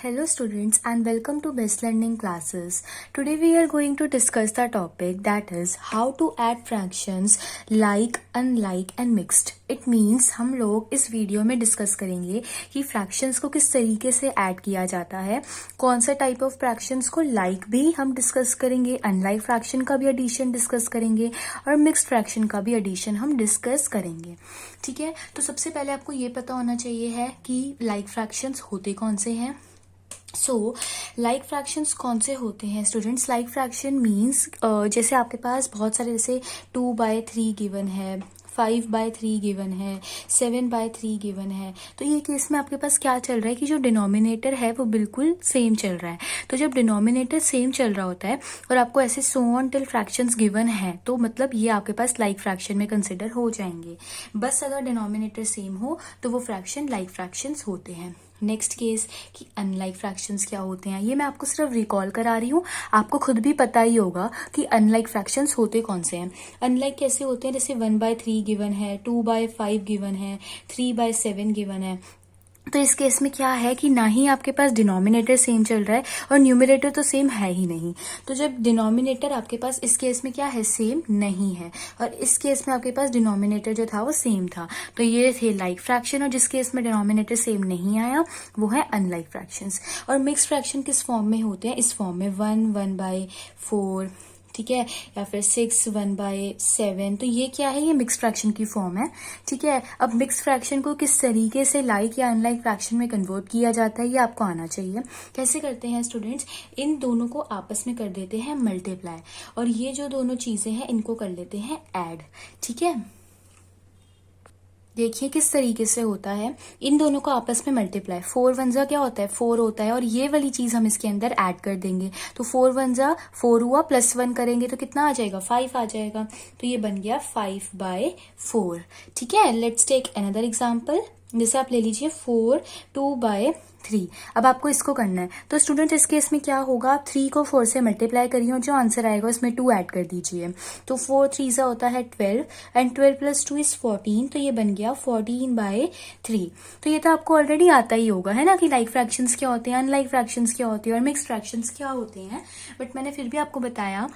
Hello students and welcome to Best Learning Classes. Today we are going to discuss the topic that is how to add fractions like, unlike and mixed. It means हम लोग इस video में discuss करेंगे कि fractions को किस तरीके से ऐड किया जाता है, कौन सा टाइप ऑफ फ्रैक्शंस को लाइक भी हम डिस्कस करेंगे, अनलाइक फ्रैक्शन का भी एडिशन डिस्कस करेंगे और मिक्स्ड फ्रैक्शन का भी एडिशन हम डिस्कस करेंगे. ठीक है, तो सबसे पहले आपको ये पता होना चाहिए है कि लाइक फ्रैक्शंस होते कौन से हैं. लाइक फ्रैक्शंस कौन से होते हैं स्टूडेंट्स? लाइक फ्रैक्शन मीन्स जैसे आपके पास बहुत सारे जैसे 2/3 गिवन है, 5/3 गिवन है, 7/3 गिवन है. तो ये केस में आपके पास क्या चल रहा है कि जो डिनोमिनेटर है वो बिल्कुल सेम चल रहा है. तो जब डिनोमिनेटर सेम चल रहा होता है और आपको ऐसे so on till fractions given है तो मतलब ये आपके पास लाइक फ्रैक्शन में कंसिडर हो जाएंगे. बस अगर डिनोमिनेटर सेम हो तो वो फ्रैक्शन लाइक फ्रैक्शंस होते हैं. नेक्स्ट केस कि अनलाइक फ्रैक्शंस क्या होते हैं, ये मैं आपको सिर्फ रिकॉल करा रही हूँ. आपको खुद भी पता ही होगा कि अनलाइक फ्रैक्शंस होते कौन से हैं. अनलाइक कैसे होते हैं? जैसे 1/3 गिवन है, 2/5 गिवन है, 3/7 गिवन है. तो इस केस में क्या है कि ना ही आपके पास डिनोमिनेटर सेम चल रहा है और न्यूमरेटर तो सेम है ही नहीं. तो जब डिनोमिनेटर आपके पास इस केस में क्या है, सेम नहीं है, और इस केस में आपके पास डिनोमिनेटर जो था वो सेम था, तो ये थे लाइक फ्रैक्शन. और जिस केस में डिनोमिनेटर सेम नहीं आया वो है अनलाइक फ्रैक्शंस. और मिक्स फ्रैक्शन किस फॉर्म में होते हैं? इस फॉर्म में 1/4, ठीक है, या फिर 6 1/7. तो ये क्या है? ये मिक्स फ्रैक्शन की फॉर्म है. ठीक है, अब मिक्स फ्रैक्शन को किस तरीके से लाइक या अनलाइक फ्रैक्शन में कन्वर्ट किया जाता है ये आपको आना चाहिए. कैसे करते हैं स्टूडेंट्स? इन दोनों को आपस में कर देते हैं मल्टीप्लाई, और ये जो दोनों चीजें हैं इनको कर लेते हैं ऐड. ठीक है, देखिए किस तरीके से होता है. इन दोनों को आपस में मल्टीप्लाई, 4 1 क्या होता है, 4 होता है, और ये वाली चीज हम इसके अंदर ऐड कर देंगे. तो 4 1 4 हुआ, +1 करेंगे तो कितना आ जाएगा, 5 आ जाएगा. तो ये बन गया 5/4. ठीक है, लेट्स टेक अनदर एग्जाम्पल. जैसे आप ले लीजिए 4 2/3. अब आपको इसको करना है. तो स्टूडेंट इस केस में क्या होगा, 3 को 4 से मल्टीप्लाई करिए और जो आंसर आएगा उसमें 2 ऐड कर दीजिए. तो 4 3 होता है 12 एंड 12 + 2 = 14. तो ये बन गया 14/3. तो ये तो आपको ऑलरेडी आता ही होगा है ना कि लाइक फ्रैक्शंस क्या होते हैं, अनलाइक फ्रैक्शंस क्या होते हैं और मिक्स्ड फ्रैक्शंस क्या होते हैं. बट मैंने फिर भी आपको बताया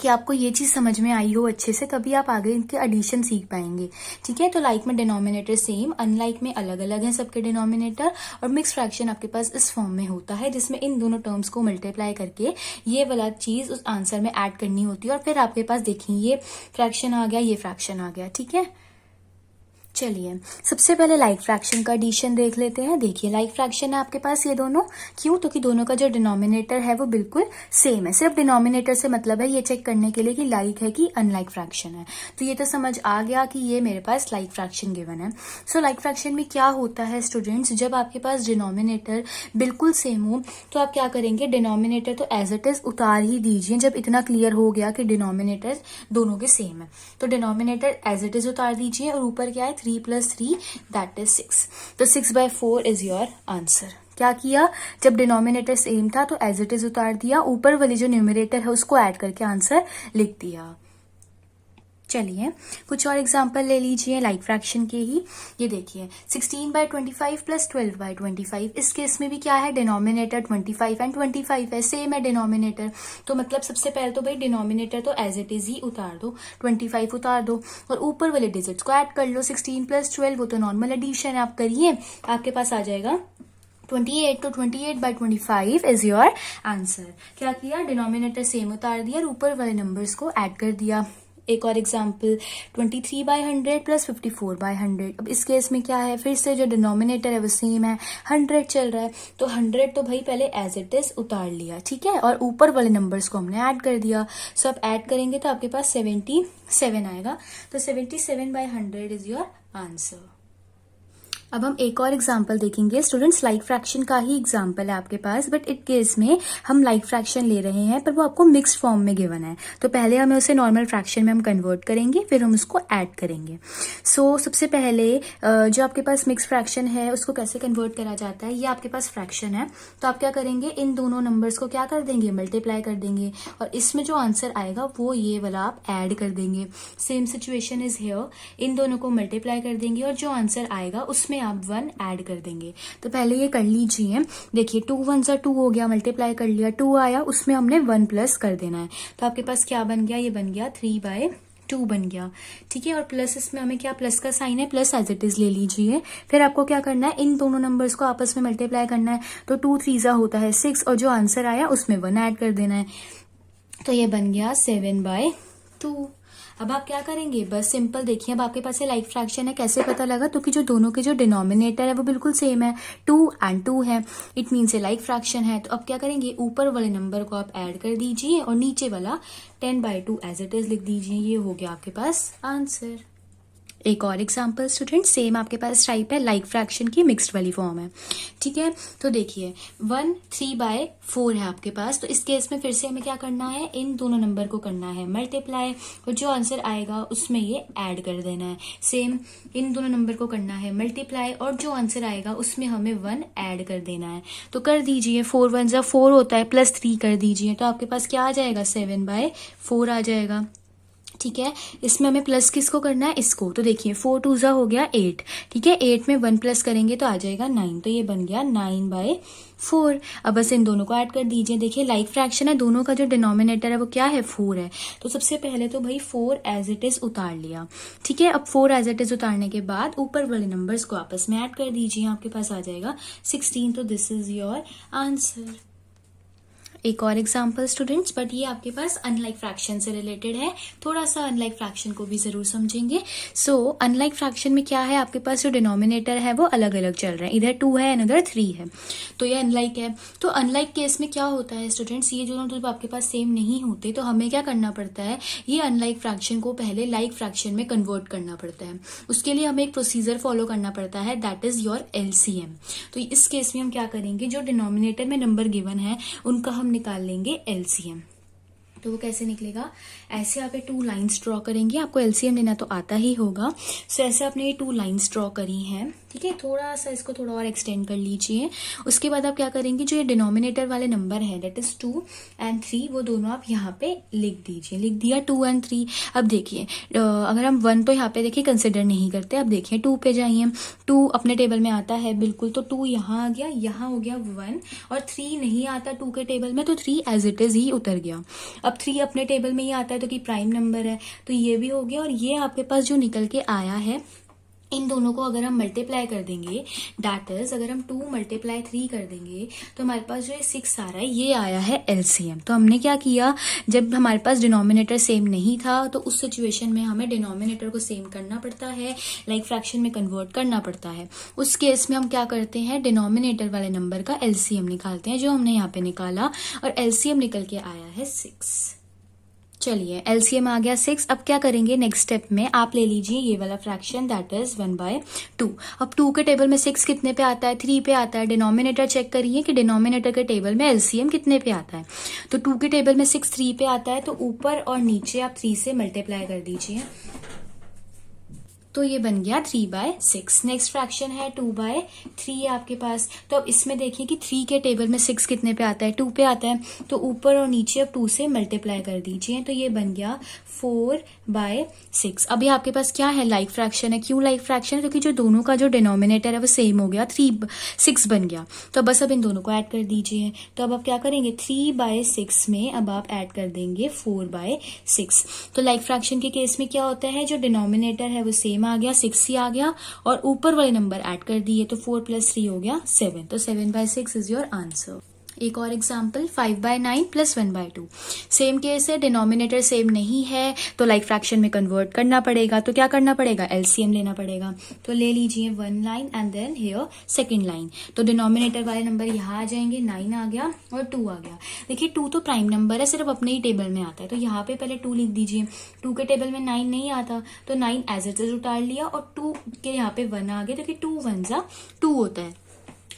कि आपको ये चीज समझ में आई हो अच्छे से, तभी आप आगे इनके एडिशन सीख पाएंगे. ठीक है, तो लाइक में डिनोमिनेटर सेम, अनलाइक में अलग अलग हैं सबके डिनोमिनेटर, और मिक्स फ्रैक्शन आपके पास इस फॉर्म में होता है जिसमें इन दोनों टर्म्स को मल्टीप्लाई करके ये वाला चीज उस आंसर में ऐड करनी होती है, और फिर आपके पास देखिए ये फ्रैक्शन आ गया, ये फ्रैक्शन आ गया. ठीक है, चलिए सबसे पहले लाइक फ्रैक्शन का एडिशन देख लेते हैं. देखिए लाइक फ्रैक्शन है आपके पास ये दोनों, क्यों? तो कि दोनों का जो डिनोमिनेटर है वो बिल्कुल सेम है. सिर्फ डिनोमिनेटर से मतलब है ये चेक करने के लिए कि लाइक है कि अनलाइक फ्रैक्शन है. तो ये तो समझ आ गया कि ये मेरे पास लाइक फ्रैक्शन गिवन है. सो लाइक फ्रैक्शन में क्या होता है स्टूडेंट्स, जब आपके पास डिनोमिनेटर बिल्कुल सेम हो तो आप क्या करेंगे, डिनोमिनेटर तो एज इट इज उतार ही दीजिए. जब इतना क्लियर हो गया कि डिनोमिनेटर दोनों के सेम है तो डिनोमिनेटर एज इट इज उतार दीजिए, और ऊपर क्या है, 3 + 3 दैट इज 6. तो 6/4 इज योर आंसर. क्या किया, जब डिनोमिनेटर सेम था तो एज इट इज उतार दिया, ऊपर वाली जो न्यूमरेटर है उसको ऐड करके आंसर लिख दिया. चलिए कुछ और एग्जाम्पल ले लीजिए लाइक फ्रैक्शन के ही. ये देखिए 16/25 + 12/25. इस केस में भी क्या है, डिनोमिनेटर 25 एंड 25 है, सेम है डिनोमिनेटर. तो मतलब सबसे पहले तो भाई डिनोमिनेटर तो एज इट इज ही उतार दो, 25 उतार दो और ऊपर वाले डिजिट्स को ऐड कर लो. 16 + 12 वो तो नॉर्मल एडिशन है, आप करिए, आपके पास आ जाएगा 28. तो 28/25 इज योर आंसर. क्या किया, डिनोमिनेटर सेम उतार दिया और ऊपर वाले नंबर्स को ऐड कर दिया. एक और एग्जाम्पल 23/100 + 54/100. अब इस केस में क्या है, फिर से जो डिनोमिनेटर है वो सेम है, 100 चल रहा है, तो 100 तो भाई पहले एज इट इज उतार लिया. ठीक है, और ऊपर वाले नंबर्स को हमने ऐड कर दिया. सो आप ऐड करेंगे तो आपके पास 77 आएगा. तो 77/100 इज योर आंसर. अब हम एक और एग्जाम्पल देखेंगे स्टूडेंट्स. लाइक फ्रैक्शन का ही एग्जाम्पल है आपके पास, बट इस केस में हम लाइक फ्रैक्शन ले रहे हैं पर वो आपको मिक्स्ड फॉर्म में गिवन है. तो पहले हमें उसे नॉर्मल फ्रैक्शन में हम कन्वर्ट करेंगे, फिर हम उसको ऐड करेंगे. सबसे पहले जो आपके पास मिक्स फ्रैक्शन है उसको कैसे कन्वर्ट करा जाता है. ये आपके पास फ्रैक्शन है तो आप क्या करेंगे, इन दोनों नंबर्स को क्या कर देंगे, मल्टीप्लाई कर देंगे, और इसमें जो आंसर आएगा वो ये वाला आप ऐड कर देंगे. सेम सिचुएशन इज हियर, इन दोनों को मल्टीप्लाई कर देंगे और जो आंसर आएगा उसमें आप 1 ऐड कर देंगे। तो पहले ये कर लीजिए। देखिए 2 1 सा 2 हो गया, मल्टीप्लाई कर लिया, 2 आया, उसमें हमने 1 प्लस कर देना है। तो आपके पास क्या बन गया, ये बन गया 3/2 बन गया। ठीक है, और प्लस इसमें हमें क्या प्लस का साइन है, प्लस एज इट इज ले लीजिए। फिर आपको क्या करना है, इन दोनों नंबर्स को आपस में मल्टीप्लाई करना है। तो 2 3 होता है 6 और जो आंसर आया उसमें 1 ऐड कर देना है। तो ये बन गया 7/2। अब आप क्या करेंगे, बस सिंपल देखिए, अब आपके पास ये लाइक फ्रैक्शन है, कैसे पता लगा, तो कि जो दोनों के जो डिनोमिनेटर है वो बिल्कुल सेम है, 2 and 2 है, इट मीन्स ये लाइक फ्रैक्शन है। तो अब क्या करेंगे, ऊपर वाले नंबर को आप ऐड कर दीजिए और नीचे वाला 10/2 एज इट इज लिख दीजिए। ये हो गया आपके पास आंसर। एक और एग्जाम्पल स्टूडेंट, सेम आपके पास टाइप है, लाइक फ्रैक्शन की मिक्स्ड वाली फॉर्म है। ठीक है, तो देखिए 1 3/4 है आपके पास। तो इस केस में फिर से हमें क्या करना है, इन दोनों नंबर को करना है मल्टीप्लाई और जो आंसर आएगा उसमें ये ऐड कर देना है। सेम इन दोनों नंबर को करना है मल्टीप्लाई और जो आंसर आएगा उसमें हमें 1 ऐड कर देना है। तो कर दीजिए, 4 1 4 होता है, प्लस 3 कर दीजिए। तो आपके पास क्या आ जाएगा, 7/4 आ जाएगा। ठीक है, इसमें हमें प्लस किसको करना है, इसको। तो देखिए 4 2 हो गया 8। ठीक है, 8 में 1 प्लस करेंगे तो आ जाएगा 9। तो ये बन गया 9/4। अब बस इन दोनों को ऐड कर दीजिए। देखिए लाइक फ्रैक्शन है, दोनों का जो डिनोमिनेटर है वो क्या है, 4 है। तो सबसे पहले तो भाई 4 एज इट इज उतार लिया। ठीक है, अब 4 एज इट इज उतारने के बाद ऊपर वाले नंबर्स को आपस में ऐड कर दीजिए, आपके पास आ जाएगा 16। तो दिस इज योर आंसर। एक और एग्जाम्पल स्टूडेंट्स, बट ये आपके पास अनलाइक फ्रैक्शन से रिलेटेड है, थोड़ा सा अनलाइक फ्रैक्शन को भी जरूर समझेंगे। सो अनलाइक फ्रैक्शन में क्या है, आपके पास जो डिनोमिनेटर है वो अलग अलग चल रहे हैं, इधर 2 है एंड उधर 3 है। तो ये अनलाइक है। तो अनलाइक केस में क्या होता है स्टूडेंट्स, ये दोनों जब आपके पास सेम नहीं होते तो हमें क्या करना पड़ता है, ये अनलाइक फ्रैक्शन को पहले लाइक फ्रैक्शन में कन्वर्ट करना पड़ता है। उसके लिए हमें एक प्रोसीजर फॉलो करना पड़ता है, दैट इज योर LCM। तो इस केस में हम क्या करेंगे, जो डिनोमिनेटर में नंबर गिवन है उनका हम निकाल लेंगे LCM। तो वो कैसे निकलेगा, ऐसे आप 2 लाइंस ड्रॉ करेंगे, आपको LCM लेना तो आता ही होगा। सो ऐसे आपने ये 2 लाइंस ड्रॉ करी हैं। ठीक है, थोड़ा सा इसको थोड़ा और एक्सटेंड कर लीजिए। उसके बाद आप क्या करेंगे, जो ये डिनोमिनेटर वाले नंबर है दैट इज 2 and 3, वो दोनों आप यहाँ पे लिख दीजिए। लिख दिया 2 and 3। अब देखिए अगर हम 1 तो यहाँ पे देखिए कंसिडर नहीं करते, अब देखिए 2 पे जाइए, 2 अपने टेबल में आता है बिल्कुल, तो 2 यहाँ आ गया, यहाँ हो गया 1, और 3 नहीं आता 2 के टेबल में, तो 3 एज इट इज ही उतर गया। अब 3 अपने टेबल में ही आता है तो कि प्राइम नंबर है, तो ये भी हो गया। और ये आपके पास जो निकल के आया है, इन दोनों को अगर हम मल्टीप्लाई कर देंगे, दैट इज अगर हम 2 × 3 कर देंगे तो हमारे पास जो 6 आ रहा है, ये आया है LCM। तो हमने क्या किया, जब हमारे पास डिनोमिनेटर सेम नहीं था तो उस सिचुएशन में हमें डिनोमिनेटर को सेम करना पड़ता है, लाइक फ्रैक्शन में कन्वर्ट करना पड़ता है। उस केस में हम क्या करते हैं, डिनोमिनेटर वाले नंबर का LCM निकालते हैं, जो हमने यहाँ पे निकाला, और LCM निकल के आया है 6। चलिए LCM आ गया 6। अब क्या करेंगे, नेक्स्ट स्टेप में आप ले लीजिए ये वाला फ्रैक्शन दैट इज 1/2। अब 2 के टेबल में 6 कितने पे आता है, 3 पे आता है। डिनोमिनेटर चेक करिए कि डिनोमिनेटर के टेबल में LCM कितने पे आता है। तो 2 के टेबल में 6 3 पे आता है, तो ऊपर और नीचे आप 3 से मल्टीप्लाई कर दीजिए। तो ये बन गया 3/6। नेक्स्ट फ्रैक्शन है 2/3 है आपके पास। तो अब इसमें देखिए कि 3 के टेबल में 6 कितने पे आता है, 2 पे आता है, तो ऊपर और नीचे अब 2 से मल्टीप्लाई कर दीजिए। तो ये बन गया 4/6। अभी आपके पास क्या है, लाइक फ्रैक्शन है। क्यों लाइक फ्रैक्शन है, क्योंकि जो दोनों का जो डिनोमिनेटर है वो सेम हो गया, 6 बन गया। तो बस अब इन दोनों को ऐड कर दीजिए। तो अब आप क्या करेंगे, 3/6 में अब आप ऐड कर देंगे 4/6। तो लाइक फ्रैक्शन के केस में क्या होता है, जो डिनोमिनेटर है वो सेम आ गया, 6 ही आ गया, और ऊपर वाले नंबर ऐड कर दिए, तो 4 + 3 हो गया 7। तो 7/6 इज योर आंसर। एक और एग्जाम्पल 5/9 + 1/2। सेम केस है, डिनोमिनेटर सेम नहीं है तो लाइक फ्रैक्शन में कन्वर्ट करना पड़ेगा। तो क्या करना पड़ेगा, LCM लेना पड़ेगा। तो ले लीजिए 1 line and then here second line. तो डिनोमिनेटर वाले नंबर यहाँ आ जाएंगे, 9 आ गया और 2 आ गया। देखिए 2 तो प्राइम नंबर है, सिर्फ अपने ही टेबल में आता है, तो यहाँ पे पहले 2 लिख दीजिए। 2 के टेबल में 9 नहीं आता, तो 9 एज इट इज उतार लिया, और 2 के यहाँ पे 1 आ गया, तो कि 2 1 2 होता है।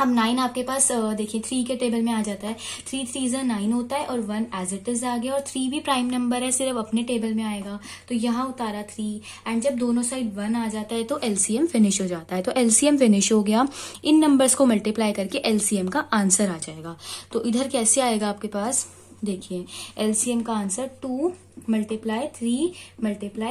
अब 9 आपके पास देखिए 3 के टेबल में आ जाता है, 3 3 9 होता है, और 1 एज इट इज आ गया, और 3 भी प्राइम नंबर है, सिर्फ अपने टेबल में आएगा, तो यहाँ उतारा 3, एंड जब दोनों साइड 1 आ जाता है तो LCM फिनिश हो जाता है। तो LCM फिनिश हो गया, इन नंबर्स को मल्टीप्लाई करके LCM का आंसर आ जाएगा। तो इधर कैसे आएगा आपके पास, देखिए एलसीएम का आंसर 2 मल्टीप्लाई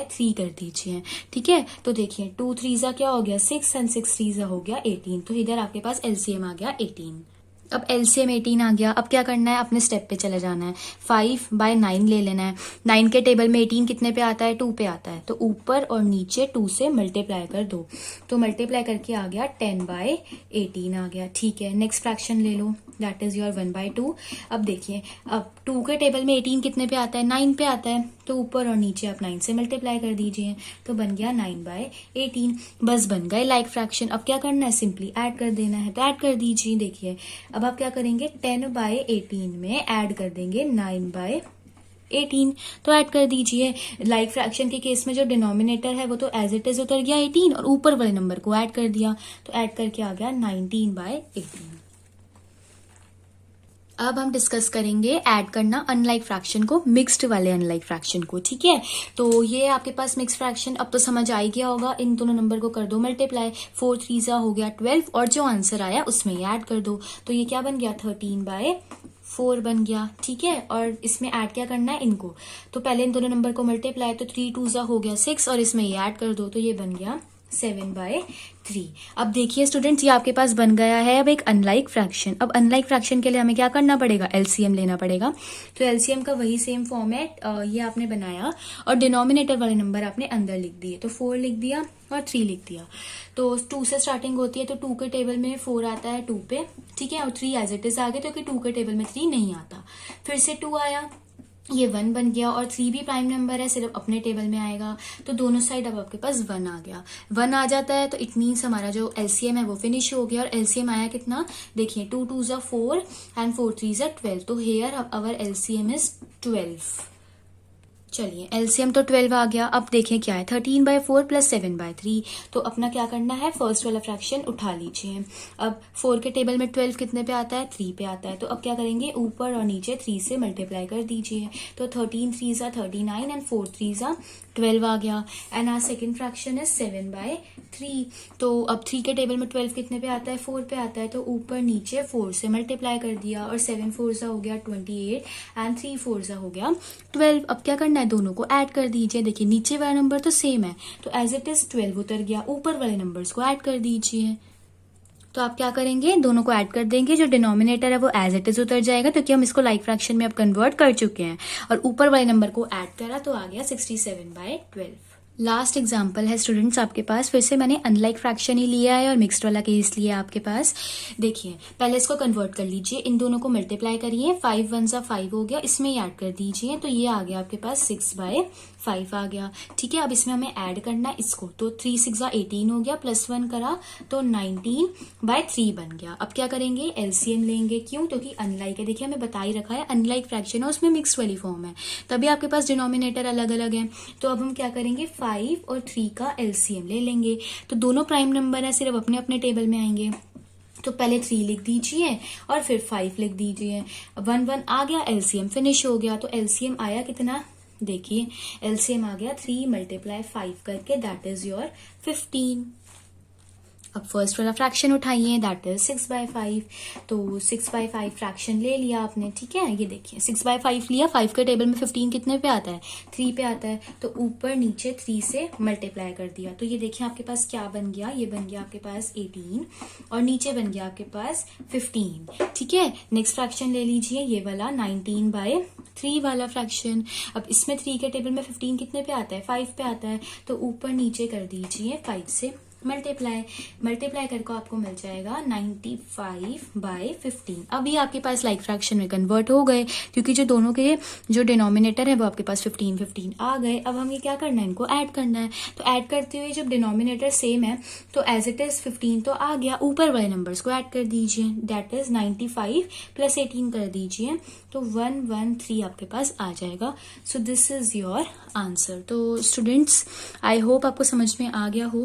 3 कर दीजिए। ठीक है, तो देखिए 2 3 क्या हो गया 6 एंड 6 3 हो गया 18। तो इधर आपके पास एलसीएम आ गया 18। अब एलसीएम 18 आ गया। अब क्या करना है, अपने स्टेप पे चले जाना है। 5/9 ले लेना है। 9 के टेबल में 18 कितने पे आता है, 2 पे आता है, तो ऊपर और नीचे 2 से मल्टीप्लाई कर दो। तो मल्टीप्लाई करके आ गया 10/18 आ गया। ठीक है, नेक्स्ट फ्रैक्शन ले लो, दैट इज योर 1/2। अब देखिए, अब 2 के टेबल में 18 कितने पे आता है, 9 पे आता है, तो ऊपर और नीचे आप 9 से मल्टीप्लाई कर दीजिए, तो बन गया 9/18। बस बन गए लाइक फ्रैक्शन। अब क्या करना है, सिंपली ऐड कर देना है, तो ऐड कर दीजिए। देखिए अब आप क्या करेंगे, 10/18 में ऐड कर देंगे 9/18, तो ऐड कर दीजिए। लाइक फ्रैक्शन के केस में जो डिनोमिनेटर है वो तो एज इट इज उतर गया 18, और ऊपर वाले नंबर को ऐड कर दिया, तो ऐड करके आ गया 19/18। अब हम डिस्कस करेंगे ऐड करना अनलाइक फ्रैक्शन को मिक्स्ड वाले अनलाइक फ्रैक्शन को। ठीक है, तो ये आपके पास मिक्स्ड फ्रैक्शन अब तो समझ आ ही गया होगा। इन दोनों नंबर को कर दो मल्टीप्लाई, 4 3 हो गया 12, और जो आंसर आया उसमें ये ऐड कर दो, तो ये क्या बन गया 13/4 बन गया। ठीक है, और इसमें ऐड क्या करना है, इनको तो पहले इन दोनों नंबर को मल्टीप्लाई, तो 3 2 हो गया 6, और इसमें ये ऐड कर दो, तो ये बन गया 7/3। अब देखिए स्टूडेंट्स, ये आपके पास बन गया है अब एक अनलाइक फ्रैक्शन। अब अनलाइक फ्रैक्शन के लिए हमें क्या करना पड़ेगा, एलसीएम लेना पड़ेगा। तो एलसीएम का वही सेम फॉर्मेट ये आपने बनाया, और डिनोमिनेटर वाले नंबर आपने अंदर लिख दिए, तो 4 लिख दिया और 3 लिख दिया। तो 2 से स्टार्टिंग होती है, तो 2 के टेबल में 4 आता है 2 पे। ठीक है, और 3 एज इट इज आ गए, क्योंकि 2 के टेबल में 3 नहीं आता। फिर से 2 आया, ये 1 बन गया, और 3 भी प्राइम नंबर है, सिर्फ अपने टेबल में आएगा, तो दोनों साइड अब आपके पास 1 आ गया। 1 आ जाता है तो इट मीन्स हमारा जो एलसीएम है वो फिनिश हो गया। और एलसीएम आया कितना, देखिए 2 2 4 एंड 4 3 12, तो हेयर अवर एलसीएम इज 12। चलिए एलसीएम तो 12 आ गया। अब देखें क्या है, 13/4 प्लस 7/3। तो अपना क्या करना है, फर्स्ट वाला फ्रैक्शन उठा लीजिए। अब 4 के टेबल में 12 कितने पे आता है, 3 पे आता है, तो अब क्या करेंगे, ऊपर और नीचे 3 से मल्टीप्लाई कर दीजिए, तो 13 3 39 एंड 4 3 12 आ गया। And our second fraction is 7/3। तो अब 3 के टेबल में 12 कितने पे आता है, 4 पे आता है, तो ऊपर नीचे 4 से मल्टीप्लाई कर दिया, और 7 4 हो गया 28 एंड 3 4 हो गया 12। अब क्या करना है, दोनों को ऐड कर दीजिए। देखिए नीचे वाला नंबर तो सेम है, तो एज इट इज 12 उतर गया, ऊपर वाले नंबर्स को ऐड कर दीजिए। तो आप क्या करेंगे, दोनों को ऐड कर देंगे, जो डिनोमिनेटर है वो एज इट इज उतर जाएगा, क्योंकि हम इसको लाइक फ्रैक्शन में अब कन्वर्ट कर चुके हैं, और ऊपर वाले नंबर को ऐड करा तो आ गया 67/12। लास्ट एग्जाम्पल है स्टूडेंट्स आपके पास, फिर से मैंने अनलाइक फ्रैक्शन ही लिया है और मिक्स्ड वाला केस लिया है आपके पास। देखिए पहले इसको कन्वर्ट कर लीजिए, इन दोनों को मल्टीप्लाई करिए, 5 1 5 हो गया, इसमें ऐड कर दीजिए, तो ये आ गया आपके पास 6/5 आ गया। ठीक है, अब इसमें हमें ऐड करना है इसको, तो 3 6 18 हो गया, प्लस 1 करा तो 19/3 बन गया। अब क्या करेंगे, एलसीएम लेंगे, क्यों, क्योंकि अनलाइक है। देखिए हमें बता ही रखा है अनलाइक फ्रैक्शन है, उसमें मिक्स्ड वाली फॉर्म है, तभी आपके पास डिनोमिनेटर अलग अलग है। तो अब हम क्या करेंगे, 5 और 3 का एलसीएम ले लेंगे, तो दोनों प्राइम नंबर है, सिर्फ अपने अपने टेबल में आएंगे, तो पहले 3 लिख दीजिए और फिर 5 लिख दीजिए। 1 1 आ गया, एलसीएम फिनिश हो गया, तो एलसीएम आया कितना, देखिए एलसीएम आ गया 3 × 5 करके, दैट इज योर 15। अब फर्स्ट वाला फ्रैक्शन उठाइए, दैट इज 6/5। तो 6/5 फ्रैक्शन ले लिया आपने। ठीक है, ये देखिए 6/5 लिया, 5 के टेबल में 15 कितने पे आता है, 3 पे आता है, तो ऊपर नीचे 3 से मल्टीप्लाई कर दिया, तो ये देखिए आपके पास क्या बन गया, ये बन गया आपके पास 18, और नीचे बन गया आपके पास 15। ठीक है, नेक्स्ट फ्रैक्शन ले लीजिए, ये वाला 19/3 वाला फ्रैक्शन। अब इसमें 3 के टेबल में 15 कितने पे आता है, 5 पे आता है, तो ऊपर नीचे कर दीजिए 5 से मल्टीप्लाई करके आपको मिल जाएगा 95/15। अभी आपके पास लाइक फ्रैक्शन में कन्वर्ट हो गए, क्योंकि जो दोनों के जो डिनोमिनेटर है वो आपके पास 15 15 आ गए। अब हमें क्या करना है, इनको ऐड करना है, तो ऐड करते हुए जब डिनोमिनेटर सेम है तो एज इट इज 15 तो आ गया, ऊपर वाले नंबर्स को ऐड कर दीजिए, दैट इज 95 + 18 कर दीजिए, तो 113 आपके पास आ जाएगा। So this is your answer. तो स्टूडेंट्स आई होप आपको समझ में आ गया हो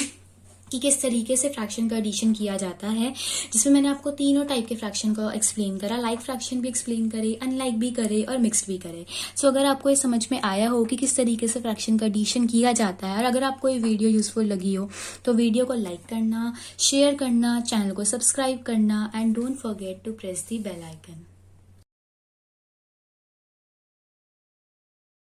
कि किस तरीके से फ्रैक्शन का एडिशन किया जाता है, जिसमें मैंने आपको तीनों टाइप के फ्रैक्शन को एक्सप्लेन करा, लाइक फ्रैक्शन भी एक्सप्लेन करे, अनलाइक भी करे और मिक्स्ड भी करे। सो अगर आपको ये समझ में आया हो कि किस तरीके से फ्रैक्शन का एडिशन किया जाता है, और अगर आपको ये वीडियो यूजफुल लगी हो तो वीडियो को लाइक करना, शेयर करना, चैनल को सब्सक्राइब करना, and don't forget to press the bell icon.